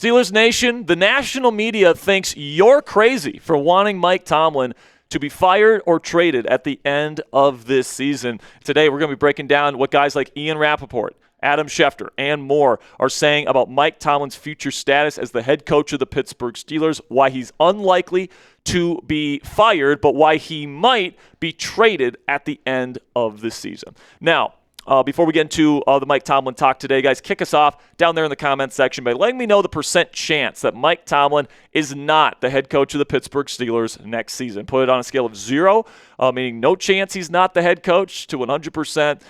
Steelers Nation, the national media thinks you're crazy for wanting Mike Tomlin to be fired or traded at the end of this season. Today, we're going to be breaking down what guys like Ian Rapoport, Adam Schefter, and more are saying about Mike Tomlin's future status as the head coach of the Pittsburgh Steelers, why he's unlikely to be fired, but why he might be traded at the end of the season. Now, before we get into the Mike Tomlin talk today, guys, kick us off down there in the comments section by letting me know the percent chance that Mike Tomlin is not the head coach of the Pittsburgh Steelers next season. Put it on a scale of 0, meaning no chance he's not the head coach, to 100%,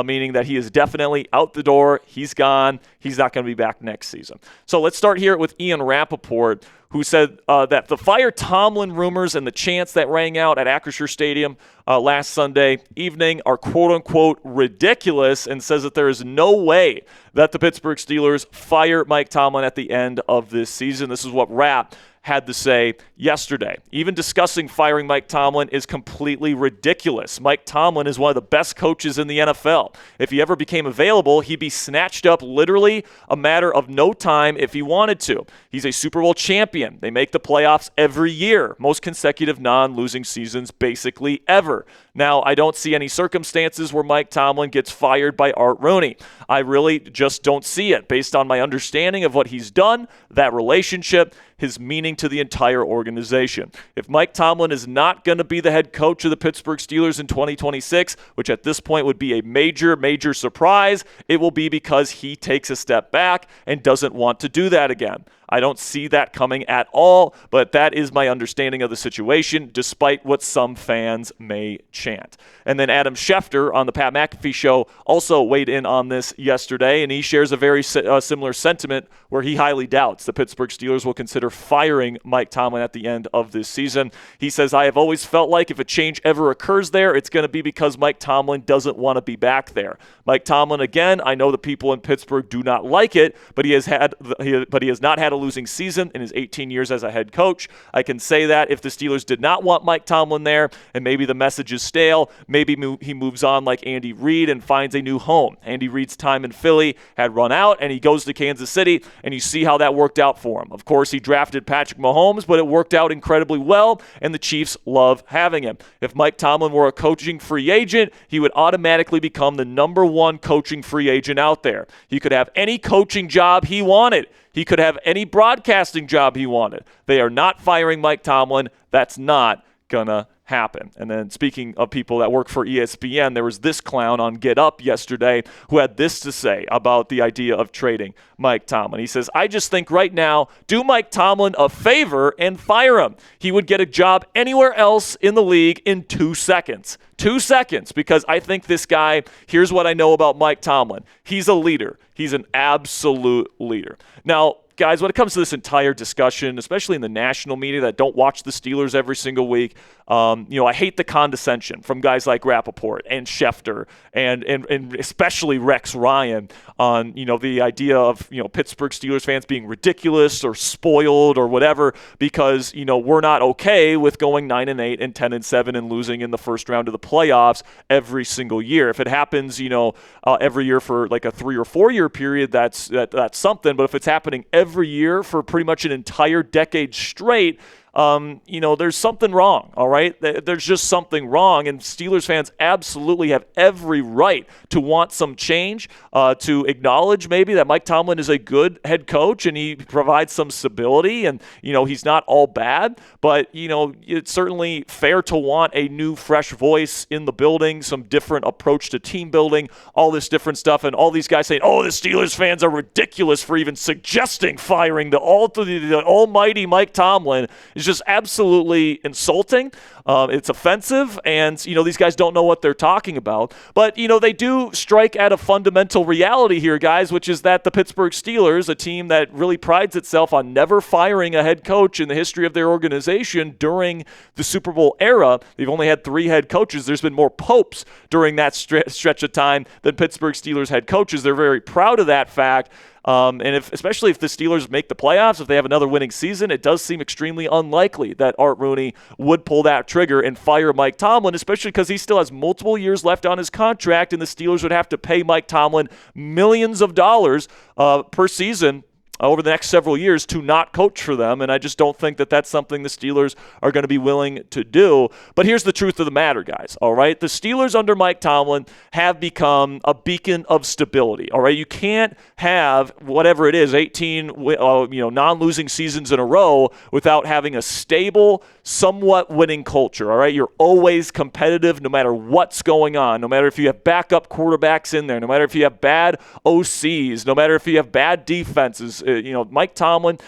meaning that he is definitely out the door. He's gone. He's not going to be back next season. So let's start here with Ian Rapoport, who said that the fire Tomlin rumors and the chants that rang out at Acrisure Stadium last Sunday evening are quote-unquote ridiculous, and says that there is no way that the Pittsburgh Steelers fire Mike Tomlin at the end of this season. This is what Rap had to say yesterday. Even discussing firing Mike Tomlin is completely ridiculous. Mike Tomlin is one of the best coaches in the NFL. If he ever became available, he'd be snatched up literally a matter of no time if he wanted to. He's a Super Bowl champion. They make the playoffs every year, most consecutive non-losing seasons basically ever. Now, I don't see any circumstances where Mike Tomlin gets fired by Art Rooney. I really just don't see it based on my understanding of what he's done, that relationship, his meaning to the entire organization. If Mike Tomlin is not going to be the head coach of the Pittsburgh Steelers in 2026, which at this point would be a major, major surprise, it will be because he takes a step back and doesn't want to do that again. I don't see that coming at all, but that is my understanding of the situation, despite what some fans may chant. And then Adam Schefter on the Pat McAfee show also weighed in on this yesterday, and he shares a very similar sentiment where he highly doubts the Pittsburgh Steelers will consider firing Mike Tomlin at the end of this season. He says, I have always felt like if a change ever occurs there, it's going to be because Mike Tomlin doesn't want to be back there. Mike Tomlin, again, I know the people in Pittsburgh do not like it, but he has not had a losing season in his 18 years as a head coach. I can say that if the Steelers did not want Mike Tomlin there, and maybe the message is stale, maybe he moves on like Andy Reid and finds a new home. Andy Reid's time in Philly had run out, and he goes to Kansas City, and you see how that worked out for him. Of course, he drafted Patrick Mahomes, but it worked out incredibly well, and the Chiefs love having him. If Mike Tomlin were a coaching free agent, he would automatically become the number one coaching free agent out there. He could have any coaching job he wanted. He could have any broadcasting job he wanted. They are not firing Mike Tomlin. That's not gonna happen. And then speaking of people that work for ESPN, there was this clown on Get Up yesterday who had this to say about the idea of trading Mike Tomlin. He says, I just think right now, do Mike Tomlin a favor and fire him. He would get a job anywhere else in the league in 2 seconds. 2 seconds, because I think this guy, here's what I know about Mike Tomlin. He's a leader. He's an absolute leader. Now, guys, when it comes to this entire discussion, especially in the national media that don't watch the Steelers every single week, I hate the condescension from guys like Rapoport and Schefter and especially Rex Ryan on, the idea of, Pittsburgh Steelers fans being ridiculous or spoiled or whatever because, we're not okay with going 9-8 and 10-7 and losing in the first round of the playoffs every single year. If it happens, every year for like a 3 or 4 year period, that's something. But if it's happening every year for pretty much an entire decade straight, there's something wrong, all right? There's just something wrong, and Steelers fans absolutely have every right to want some change, to acknowledge maybe that Mike Tomlin is a good head coach and he provides some stability and, he's not all bad, but, it's certainly fair to want a new, fresh voice in the building, some different approach to team building, all this different stuff, and all these guys saying, oh, the Steelers fans are ridiculous for even suggesting firing the almighty Mike Tomlin is just absolutely insulting. It's offensive, and, these guys don't know what they're talking about. But, they do strike at a fundamental reality here, guys, which is that the Pittsburgh Steelers, a team that really prides itself on never firing a head coach in the history of their organization during the Super Bowl era. They've only had 3 head coaches. There's been more popes during that stretch of time than Pittsburgh Steelers head coaches. They're very proud of that fact. And especially if the Steelers make the playoffs, if they have another winning season, it does seem extremely unlikely that Art Rooney would pull that trigger and fire Mike Tomlin, especially because he still has multiple years left on his contract, and the Steelers would have to pay Mike Tomlin millions of dollars per season over the next several years to not coach for them, and I just don't think that that's something the Steelers are going to be willing to do. But here's the truth of the matter, guys, all right? The Steelers under Mike Tomlin have become a beacon of stability, all right? You can't have whatever it is, 18 non-losing seasons in a row without having a stable, somewhat winning culture, all right? You're always competitive no matter what's going on, no matter if you have backup quarterbacks in there, no matter if you have bad OCs, no matter if you have bad defenses. Mike Tomlin,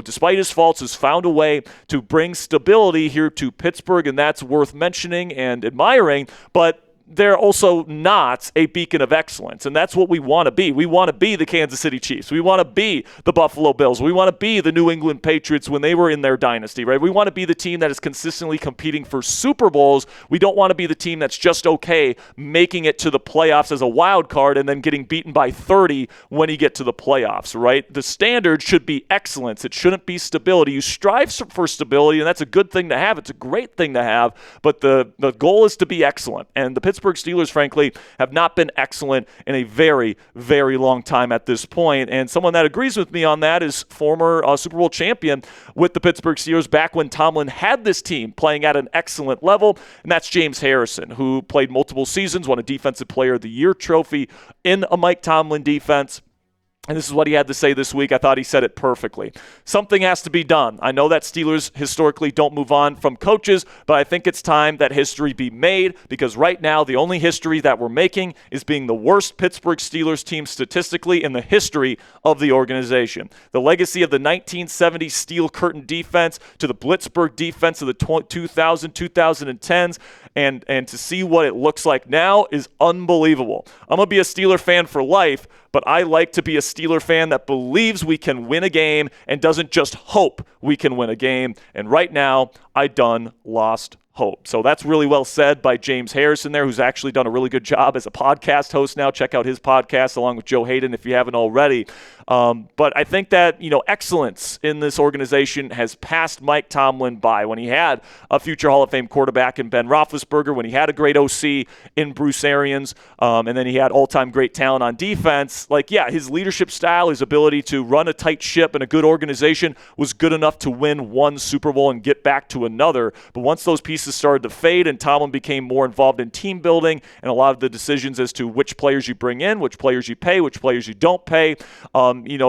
despite his faults, has found a way to bring stability here to Pittsburgh, and that's worth mentioning and admiring. But they're also not a beacon of excellence, and that's what we want to be. We want to be the Kansas City Chiefs. We want to be the Buffalo Bills. We want to be the New England Patriots when they were in their dynasty, right? We want to be the team that is consistently competing for Super Bowls. We don't want to be the team that's just okay making it to the playoffs as a wild card and then getting beaten by 30 when you get to the playoffs, right? The standard should be excellence. It shouldn't be stability. You strive for stability, and that's a good thing to have. It's a great thing to have, but the goal is to be excellent, and the Pittsburgh Steelers, frankly, have not been excellent in a very, very long time at this point. And someone that agrees with me on that is former Super Bowl champion with the Pittsburgh Steelers back when Tomlin had this team playing at an excellent level, and that's James Harrison, who played multiple seasons, won a Defensive Player of the Year trophy in a Mike Tomlin defense. And this is what he had to say this week. I thought he said it perfectly. Something has to be done. I know that Steelers historically don't move on from coaches, but I think it's time that history be made, because right now the only history that we're making is being the worst Pittsburgh Steelers team statistically in the history of the organization. The legacy of the 1970s Steel Curtain defense to the Blitzburg defense of the 2010s, and to see what it looks like now is unbelievable. I'm going to be a Steeler fan for life, but I like to be a Steeler fan that believes we can win a game and doesn't just hope we can win a game. And right now, I done lost hope. So that's really well said by James Harrison there, who's actually done a really good job as a podcast host now. Check out his podcast along with Joe Hayden if you haven't already. But I think that, excellence in this organization has passed Mike Tomlin by. When he had a future Hall of Fame quarterback in Ben Roethlisberger, when he had a great OC in Bruce Arians, and then he had all-time great talent on defense, his leadership style, his ability to run a tight ship and a good organization was good enough to win one Super Bowl and get back to another. But once those pieces started to fade and Tomlin became more involved in team building and a lot of the decisions as to which players you bring in, which players you pay, which players you don't pay,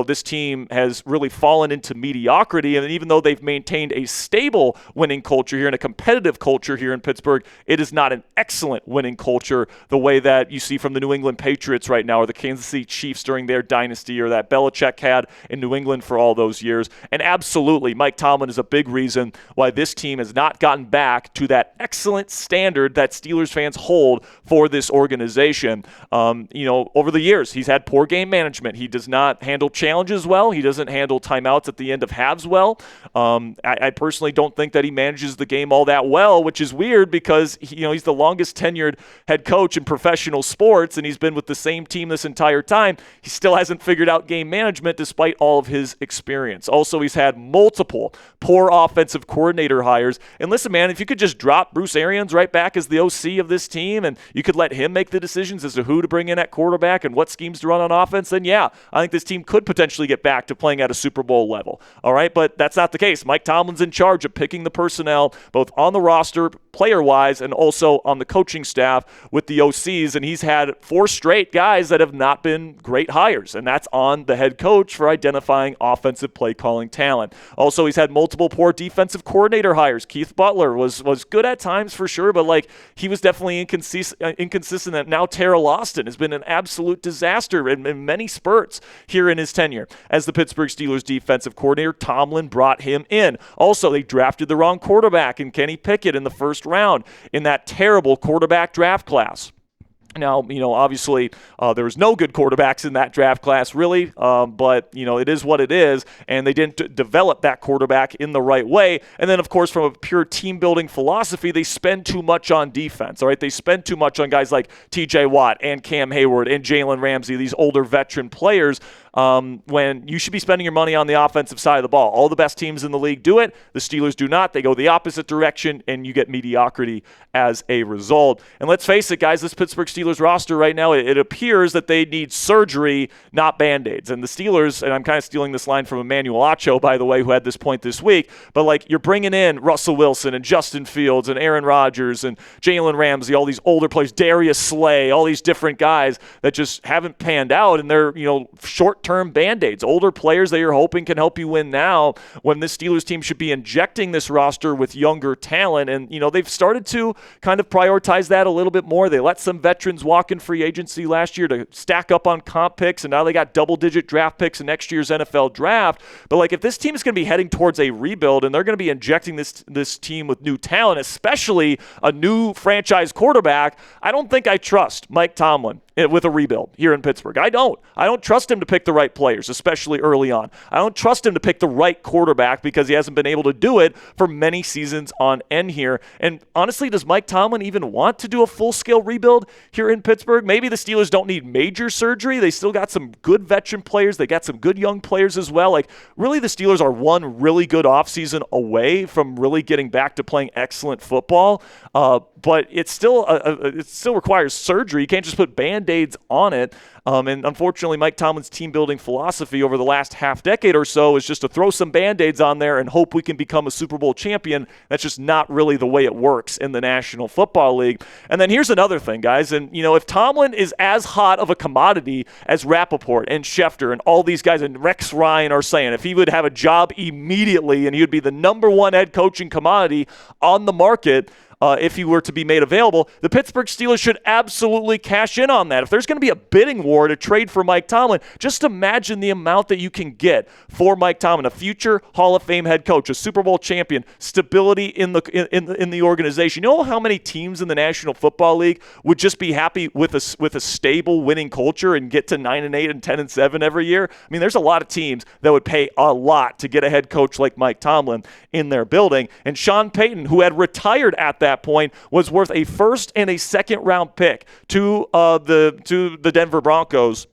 this team has really fallen into mediocrity. And even though they've maintained a stable winning culture here and a competitive culture here in Pittsburgh, it is not an excellent winning culture the way that you see from the New England Patriots right now, or the Kansas City Chiefs during their dynasty, or that Belichick had in New England for all those years. And absolutely, Mike Tomlin is a big reason why this team has not gotten back to that excellent standard that Steelers fans hold for this organization. Over the years, he's had poor game management. He does not handle challenges well. He doesn't handle timeouts at the end of halves well. I personally don't think that he manages the game all that well, which is weird because he's the longest tenured head coach in professional sports, and he's been with the same team this entire time. He still hasn't figured out game management despite all of his experience. Also, he's had multiple poor offensive coordinator hires. And listen, man, if you could just drop Bruce Arians right back as the OC of this team and you could let him make the decisions as to who to bring in at quarterback and what schemes to run on offense, then yeah, I think this team could potentially get back to playing at a Super Bowl level. All right, but that's not the case. Mike Tomlin's in charge of picking the personnel, both on the roster, player-wise, and also on the coaching staff with the OCs, and he's had 4 straight guys that have not been great hires, and that's on the head coach for identifying offensive play-calling talent. Also, he's had multiple poor defensive coordinator hires. Keith Butler was good at times for sure, but he was definitely inconsistent. And now Terrell Austin has been an absolute disaster in many spurts here in his tenure as the Pittsburgh Steelers defensive coordinator. Tomlin brought him in. Also, they drafted the wrong quarterback in Kenny Pickett in the first round in that terrible quarterback draft class. Now, obviously, there was no good quarterbacks in that draft class, really, but, it is what it is, and they didn't develop that quarterback in the right way. And then, of course, from a pure team-building philosophy, they spend too much on defense, all right? They spend too much on guys like T.J. Watt and Cam Hayward and Jalen Ramsey, these older veteran players, when you should be spending your money on the offensive side of the ball. All the best teams in the league do it. The Steelers do not. They go the opposite direction, and you get mediocrity as a result. And let's face it, guys, this Pittsburgh Steelers roster right now, it appears that they need surgery, not Band-Aids. And the Steelers, and I'm kind of stealing this line from Emmanuel Acho, by the way, who had this point this week, but like you're bringing in Russell Wilson and Justin Fields and Aaron Rodgers and Jalen Ramsey, all these older players, Darius Slay, all these different guys that just haven't panned out, and they're, short-term Band-Aids, older players that you're hoping can help you win now when this Steelers team should be injecting this roster with younger talent. And, they've started to kind of prioritize that a little bit more. They let some veterans walk in free agency last year to stack up on comp picks, and now they got double-digit draft picks in next year's NFL draft. But, like, if this team is going to be heading towards a rebuild and they're going to be injecting this team with new talent, especially a new franchise quarterback, I don't think I trust Mike Tomlin with a rebuild here in Pittsburgh. I don't trust him to pick the right players, especially early on. I don't trust him to pick the right quarterback because he hasn't been able to do it for many seasons on end here. And honestly, does Mike Tomlin even want to do a full-scale rebuild here in Pittsburgh? Maybe the Steelers don't need major surgery. They still got some good veteran players. They got some good young players as well. Like, really, the Steelers are one really good offseason away from really getting back to playing excellent football. But it still requires surgery. You can't just put Band-Aids on it. And unfortunately, Mike Tomlin's team-building philosophy over the last half-decade or so is just to throw some Band-Aids on there and hope we can become a Super Bowl champion. That's just not really the way it works in the National Football League. And then here's another thing, guys. And, if Tomlin is as hot of a commodity as Rapoport and Schefter and all these guys and Rex Ryan are saying, if he would have a job immediately and he would be the number one head coaching commodity on the market, if he were to be made available, the Pittsburgh Steelers should absolutely cash in on that. If there's going to be a bidding war to trade for Mike Tomlin, just imagine the amount that you can get for Mike Tomlin, a future Hall of Fame head coach, a Super Bowl champion, stability in the organization. You know how many teams in the National Football League would just be happy with a stable winning culture and get to 9-8 and 10-7 every year? I mean, there's a lot of teams that would pay a lot to get a head coach like Mike Tomlin in their building. And Sean Payton, who had retired at that point, was worth a first and a second round pick to the Denver Broncos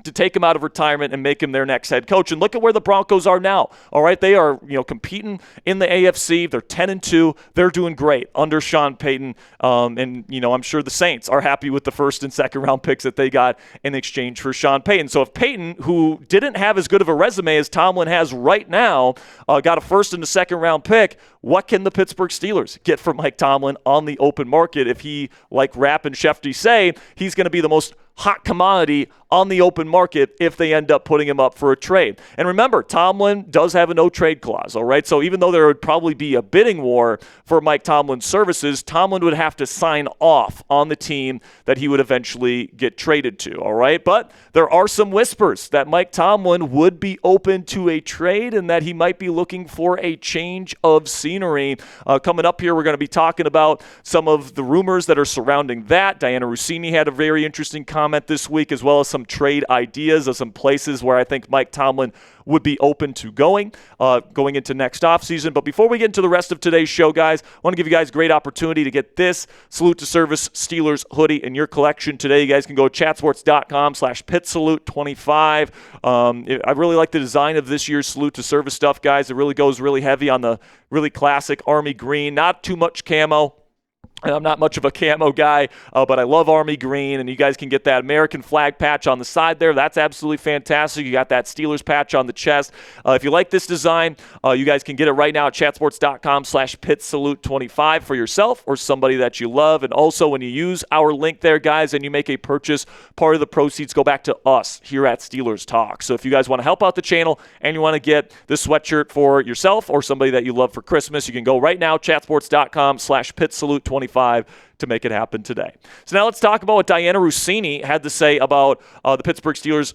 to take him out of retirement and make him their next head coach. And look at where the Broncos are now. All right, they are competing in the AFC. They're 10-2. They're doing great under Sean Payton. And I'm sure the Saints are happy with the first and second round picks that they got in exchange for Sean Payton. So if Payton, who didn't have as good of a resume as Tomlin has right now, got a first and a second round pick, what can the Pittsburgh Steelers get for Mike Tomlin on the open market if he, like Rapp and Schefter say, he's going to be the most hot commodity on the open market if they end up putting him up for a trade? And remember, Tomlin does have a no-trade clause, all right? So even though there would probably be a bidding war for Mike Tomlin's services, Tomlin would have to sign off on the team that he would eventually get traded to, all right? But there are some whispers that Mike Tomlin would be open to a trade and that he might be looking for a change of scenery. Coming up here, we're going to be talking about some of the rumors that are surrounding that. Diana Rossini had a very interesting comment this week, as well as some trade ideas of some places where I think Mike Tomlin would be open to going into next offseason. But before we get into the rest of today's show, guys, I want to give you guys a great opportunity to get this Salute to Service Steelers hoodie in your collection today. You guys can go to chatsports.com/pitsalute25. I really like the design of this year's Salute to Service stuff, guys. It really goes really heavy on the really classic Army green, not too much camo. I'm not much of a camo guy, but I love Army green, and you guys can get that American flag patch on the side there. That's absolutely fantastic. You got that Steelers patch on the chest. If you like this design, you guys can get it right now at chatsports.com/pitsalute25 for yourself or somebody that you love. And also, when you use our link there, guys, and you make a purchase, part of the proceeds go back to us here at Steelers Talk. So if you guys want to help out the channel and you want to get this sweatshirt for yourself or somebody that you love for Christmas, you can go right now, chatsports.com/pitsalute25 to make it happen today. So now let's talk about what Diana Rossini had to say about the Pittsburgh Steelers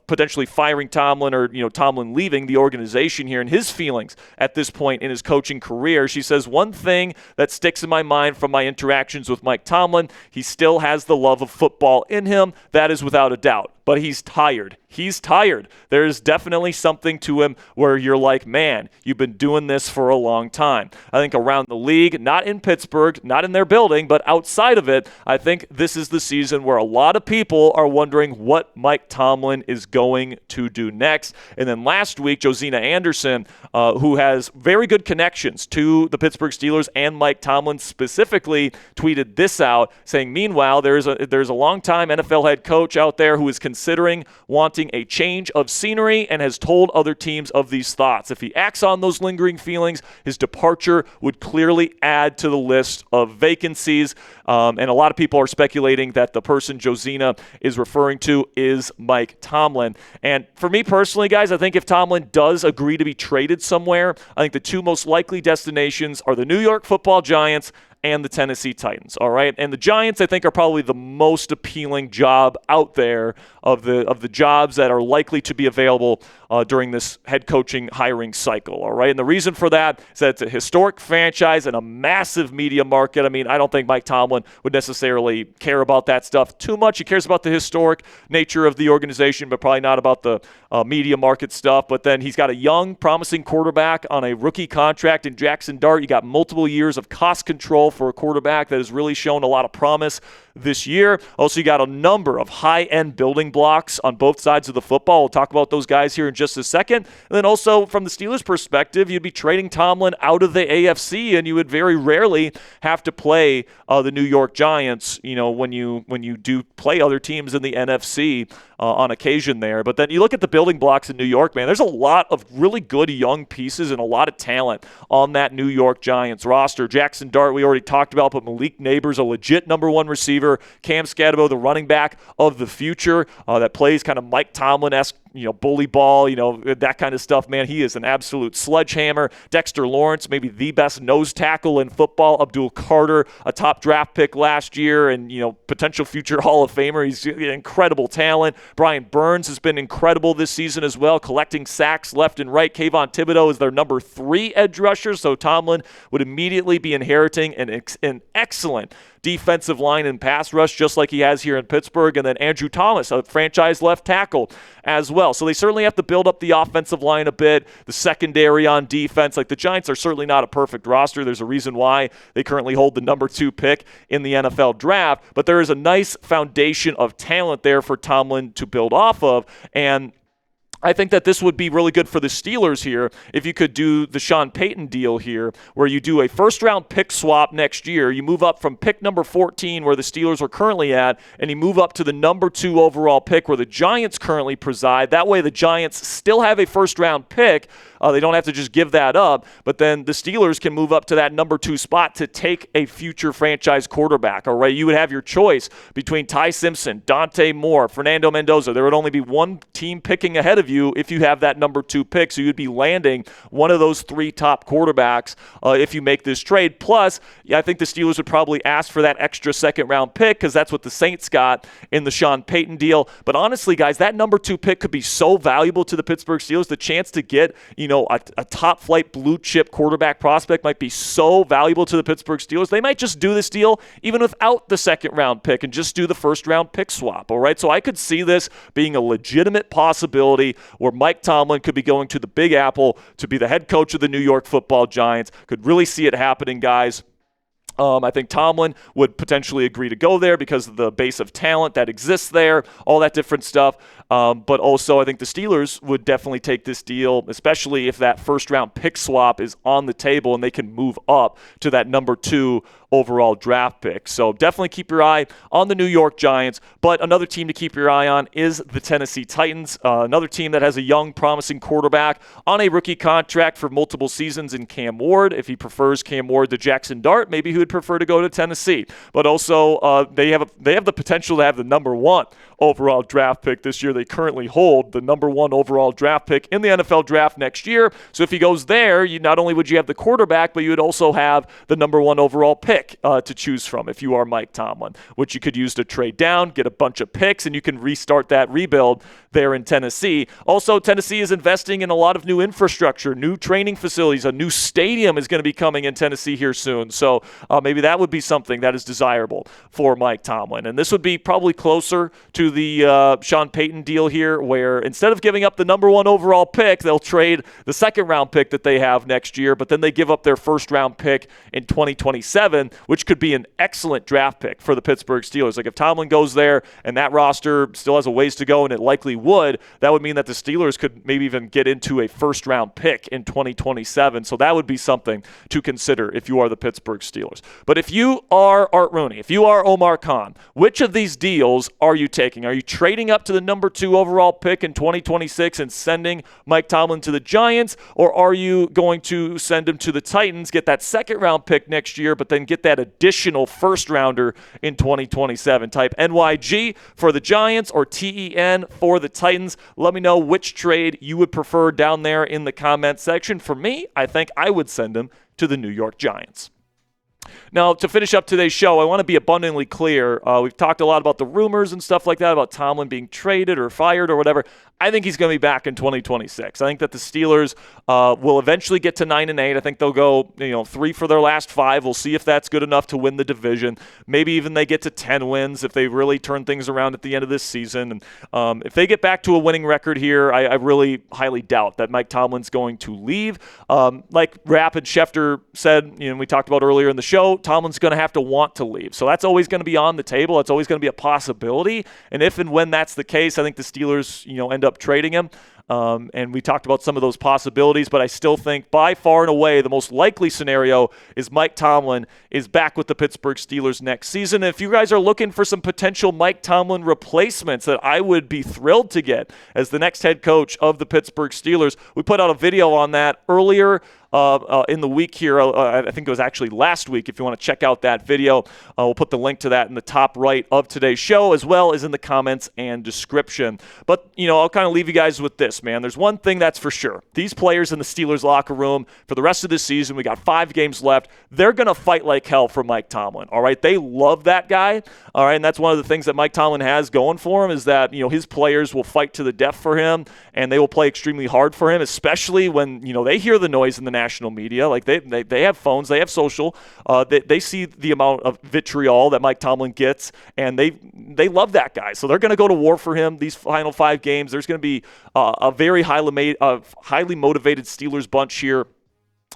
potentially firing Tomlin or Tomlin leaving the organization here and his feelings at this point in his coaching career. She says, one thing that sticks in my mind from my interactions with Mike Tomlin, he still has the love of football in him. That is without a doubt. but he's tired. He's tired. There's definitely something to him where you're like, man, you've been doing this for a long time. I think around the league, not in Pittsburgh, not in their building, but outside of it, I think this is the season where a lot of people are wondering what Mike Tomlin is going to do next. And then last week, Josina Anderson, who has very good connections to the Pittsburgh Steelers and Mike Tomlin specifically, tweeted this out saying, meanwhile, there's a longtime NFL head coach out there who is considering wanting a change of scenery and has told other teams of these thoughts. If he acts on those lingering feelings, his departure would clearly add to the list of vacancies. And a lot of people are speculating that the person Josina is referring to is Mike Tomlin. And for me personally, guys, I think if Tomlin does agree to be traded somewhere, I think the two most likely destinations are the New York Football Giants and the Tennessee Titans, all right? And the Giants, I think, are probably the most appealing job out there of the jobs that are likely to be available during this head coaching hiring cycle, all right? And the reason for that is that it's a historic franchise and a massive media market. I mean, I don't think Mike Tomlin would necessarily care about that stuff too much. He cares about the historic nature of the organization, but probably not about the media market stuff. But then he's got a young, promising quarterback on a rookie contract in Jackson Dart. You got multiple years of cost control for a quarterback that has really shown a lot of promise this year. Also, you got a number of high-end building blocks on both sides of the football. We'll talk about those guys here in just a second. And then also, from the Steelers' perspective, you'd be trading Tomlin out of the AFC, and you would very rarely have to play the New York Giants, you know, when you do play other teams in the NFC on occasion there. But then you look at the building blocks in New York, man, there's a lot of really good young pieces and a lot of talent on that New York Giants roster. Jackson Dart, we already talked about, but Malik Neighbors, a legit number one receiver. Cam Scatabo, the running back of the future that plays kind of Mike Tomlin-esque, you know, bully ball, you know, that kind of stuff, man. He is an absolute sledgehammer. Dexter Lawrence, maybe the best nose tackle in football. Abdul Carter, a top draft pick last year and, you know, potential future Hall of Famer. He's an incredible talent. Brian Burns has been incredible this season as well, collecting sacks left and right. Kayvon Thibodeau is their number 3 edge rusher, so Tomlin would immediately be inheriting an excellent defensive line and pass rush, just like he has here in Pittsburgh. And then Andrew Thomas, a franchise left tackle as well. So they certainly have to build up the offensive line a bit, the secondary on defense. Like, the Giants are certainly not a perfect roster. There's a reason why they currently hold the number 2 pick in the NFL draft. But there is a nice foundation of talent there for Tomlin to build off of. And I think that this would be really good for the Steelers here if you could do the Sean Payton deal here, where you do a first-round pick swap next year. You move up from pick number 14, where the Steelers are currently at, and you move up to the number 2 overall pick, where the Giants currently preside. That way the Giants still have a first-round pick. They don't have to just give that up, but then the Steelers can move up to that number 2 spot to take a future franchise quarterback, all right? You would have your choice between Ty Simpson, Dante Moore, Fernando Mendoza. There would only be one team picking ahead of you if you have that number 2 pick, so you'd be landing one of those 3 top quarterbacks if you make this trade. Plus, I think the Steelers would probably ask for that extra second-round pick because that's what the Saints got in the Sean Payton deal. But honestly, guys, that number 2 pick could be so valuable to the Pittsburgh Steelers. The chance to get, you know, a top-flight blue-chip quarterback prospect might be so valuable to the Pittsburgh Steelers. They might just do this deal even without the second-round pick and just do the first-round pick swap, all right? So I could see this being a legitimate possibility where Mike Tomlin could be going to the Big Apple to be the head coach of the New York Football Giants. Could really see it happening, guys. I think Tomlin would potentially agree to go there because of the base of talent that exists there, all that different stuff. But also, I think the Steelers would definitely take this deal, especially if that first-round pick swap is on the table and they can move up to that number 2 overall draft pick. So definitely keep your eye on the New York Giants. But another team to keep your eye on is the Tennessee Titans, another team that has a young, promising quarterback on a rookie contract for multiple seasons in Cam Ward. If he prefers Cam Ward to Jackson Dart, maybe he would prefer to go to Tennessee. But also, they have the potential to have the number 1 overall draft pick this year. They currently hold the number 1 overall draft pick in the NFL draft next year. So if he goes there, you not only would you have the quarterback, but you would also have the number 1 overall pick pick to choose from if you are Mike Tomlin, which you could use to trade down, get a bunch of picks, and you can restart that rebuild there in Tennessee. Also, Tennessee is investing in a lot of new infrastructure, new training facilities. A new stadium is going to be coming in Tennessee here soon. So maybe that would be something that is desirable for Mike Tomlin. And this would be probably closer to the Sean Payton deal here, where instead of giving up the number 1 overall pick, they'll trade the second-round pick that they have next year, but then they give up their first-round pick in 2027, which could be an excellent draft pick for the Pittsburgh Steelers. Like if Tomlin goes there and that roster still has a ways to go, and it likely would, that would mean that the Steelers could maybe even get into a first-round pick in 2027. So that would be something to consider if you are the Pittsburgh Steelers. But if you are Art Rooney, if you are Omar Khan, which of these deals are you taking? Are you trading up to the number 2 overall pick in 2026 and sending Mike Tomlin to the Giants, or are you going to send him to the Titans, get that second-round pick next year, but then get that additional first-rounder in 2027? Type NYG for the Giants or TEN for the Titans. Let me know which trade you would prefer down there in the comment section. For me, I think I would send him to the New York Giants. Now, to finish up today's show, I want to be abundantly clear. We've talked a lot about the rumors and stuff like that, about Tomlin being traded or fired or whatever. I think he's going to be back in 2026. I think that the Steelers will eventually get to 9-8. I think they'll go 3 for their last 5. We'll see if that's good enough to win the division. Maybe even they get to 10 wins if they really turn things around at the end of this season. And if they get back to a winning record here, I really highly doubt that Mike Tomlin's going to leave. Like Rapp and Schefter said, we talked about earlier in the show, Tomlin's going to have to want to leave. So that's always going to be on the table. It's always going to be a possibility. And if and when that's the case, I think the Steelers, end up trading him. And we talked about some of those possibilities, but I still think by far and away the most likely scenario is Mike Tomlin is back with the Pittsburgh Steelers next season. If you guys are looking for some potential Mike Tomlin replacements that I would be thrilled to get as the next head coach of the Pittsburgh Steelers, we put out a video on that earlier in the week here. I think it was actually last week. If you want to check out that video, we'll put the link to that in the top right of today's show, as well as in the comments and description. But, I'll kind of leave you guys with this, man. There's one thing that's for sure. These players in the Steelers locker room for the rest of this season, we got 5 games left. They're going to fight like hell for Mike Tomlin, all right? They love that guy, all right? And that's one of the things that Mike Tomlin has going for him is that, his players will fight to the death for him, and they will play extremely hard for him, especially when, they hear the noise in the national media. Like they have phones, they have social. They see the amount of vitriol that Mike Tomlin gets, and they love that guy. So they're going to go to war for him these final 5 games. There's going to be a very highly motivated Steelers bunch here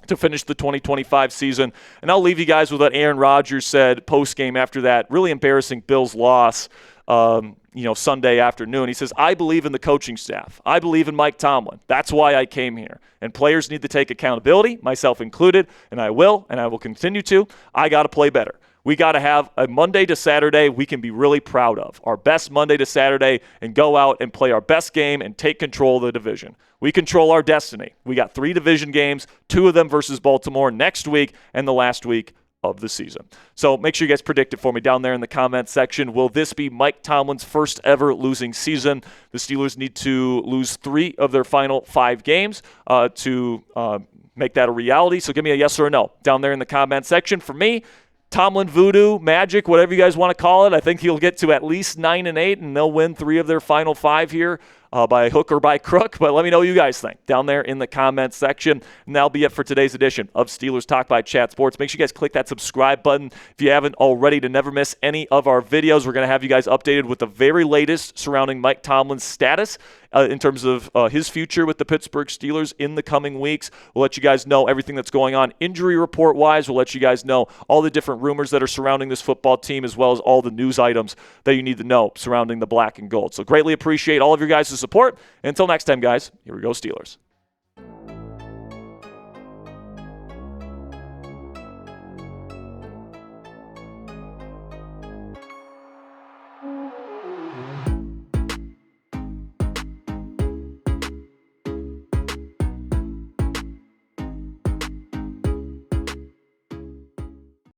to finish the 2025 season. And I'll leave you guys with what Aaron Rodgers said post-game after that really embarrassing Bills loss Sunday afternoon. He says, I believe in the coaching staff. I believe in Mike Tomlin. That's why I came here. And players need to take accountability, myself included, and I will continue to. I got to play better. We got to have a Monday to Saturday we can be really proud of. Our best Monday to Saturday, and go out and play our best game and take control of the division. We control our destiny. We got 3 division games, 2 of them versus Baltimore next week and the last week of the season. So make sure you guys predict it for me down there in the comments section. Will this be Mike Tomlin's first ever losing season? The Steelers need to lose 3 of their final 5 games to make that a reality. So give me a yes or a no down there in the comment section. For me, Tomlin voodoo, magic, whatever you guys want to call it, I think he'll get to at least 9-8, and they'll win 3 of their final 5 here by hook or by crook. But let me know what you guys think down there in the comments section. And that'll be it for today's edition of Steelers Talk by Chat Sports. Make sure you guys click that subscribe button if you haven't already to never miss any of our videos. We're going to have you guys updated with the very latest surrounding Mike Tomlin's status in terms of his future with the Pittsburgh Steelers in the coming weeks. We'll let you guys know everything that's going on injury report-wise. We'll let you guys know all the different rumors that are surrounding this football team, as well as all the news items that you need to know surrounding the black and gold. So greatly appreciate all of your guys' support. Until next time, guys, here we go, Steelers.